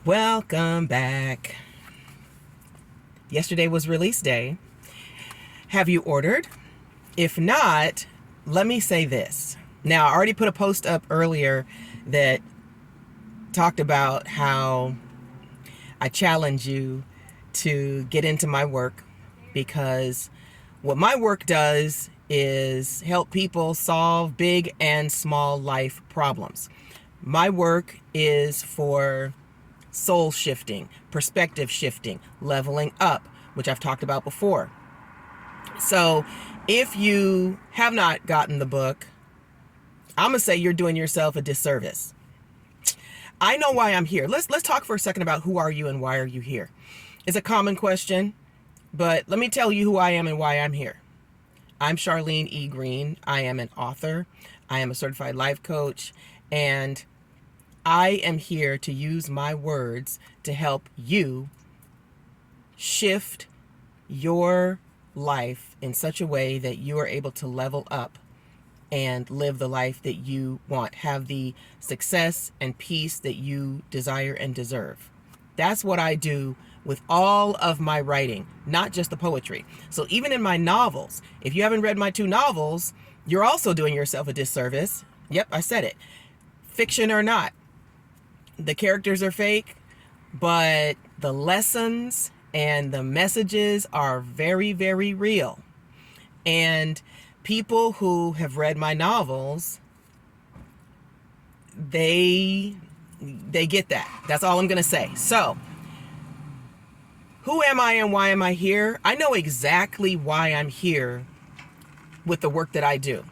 Welcome back. Yesterday was release day. Have you ordered? If not, let me say this. Now, I already put a post up earlier that talked about how I challenge you to get into my work, because what my work does is help people solve big and small life problems. My work is for soul shifting, perspective shifting, leveling up, which I've talked about before. So if you have not gotten the book, I'm going to say you're doing yourself a disservice. I know why I'm here. Let's talk for a second about who are you and why are you here. It's a common question, but let me tell you who I am and why I'm here. I'm Charlene E. Green. I am an author. I am a certified life coach, and I am here to use my words to help you shift your life in such a way that you are able to level up and live the life that you want, have the success and peace that you desire and deserve. That's what I do with all of my writing, not just the poetry. So even in my novels, if you haven't read my 2 novels, you're also doing yourself a disservice. Yep, I said it. Fiction or not, the characters are fake, but the lessons and the messages are very, very real. And people who have read my novels, they get that. That's all I'm going to say. So, who am I and why am I here? I know exactly why I'm here with the work that I do.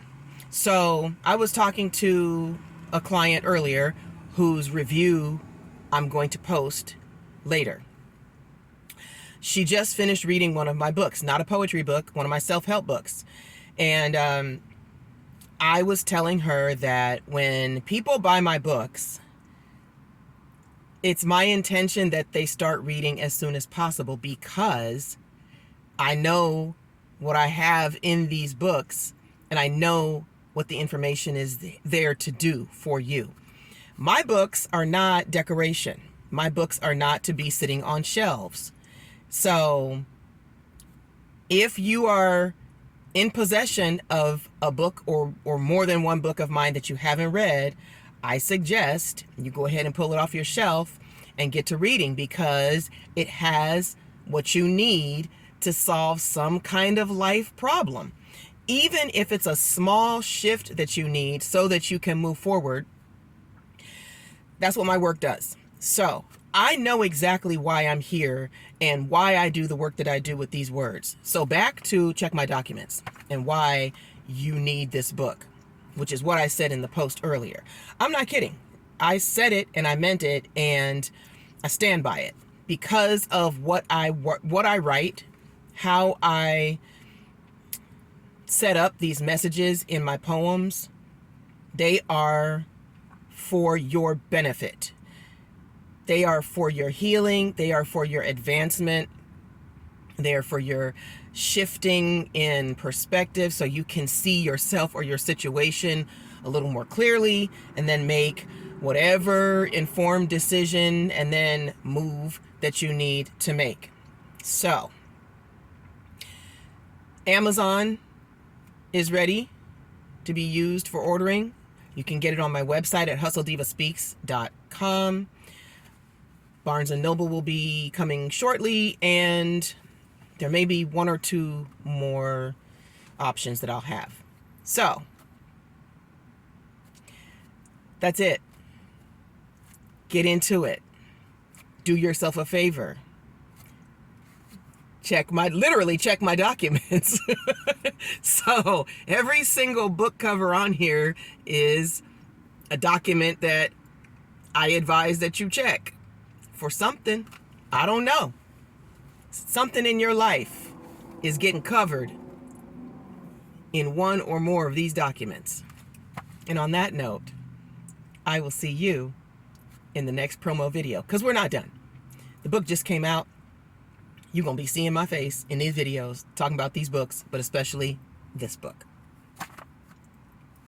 So, I was talking to a client earlier whose review I'm going to post later. She just finished reading one of my books, not a poetry book, one of my self-help books. And I was telling her that when people buy my books, it's my intention that they start reading as soon as possible, because I know what I have in these books and I know what the information is there to do for you. My books are not decoration. My books are not to be sitting on shelves. So if you are in possession of a book or more than one book of mine that you haven't read, I suggest you go ahead and pull it off your shelf and get to reading, because it has what you need to solve some kind of life problem. Even if it's a small shift that you need so that you can move forward, that's what my work does. So I know exactly why I'm here and why I do the work that I do with these words. So back to check my documents and why you need this book, which is what I said in the post earlier. I'm not kidding. I said it and I meant it, and I stand by it because of what I write, how I set up these messages in my poems. They are for your benefit. They are for your healing. They are for your advancement. They are for your shifting in perspective so you can see yourself or your situation a little more clearly, and then make whatever informed decision and then move that you need to make. So, Amazon is ready to be used for ordering. You can get it on my website at hustledivaspeaks.com. Barnes & Noble will be coming shortly, and there may be 1 or 2 more options that I'll have. So, that's it. Get into it. Do yourself a favor. Literally check my documents. So every single book cover on here is a document that I advise that you check for something. I don't know. Something in your life is getting covered in 1 or more of these documents. And on that note, I will see you in the next promo video, because we're not done. The book just came out. You're going to be seeing my face in these videos talking about these books, but especially this book.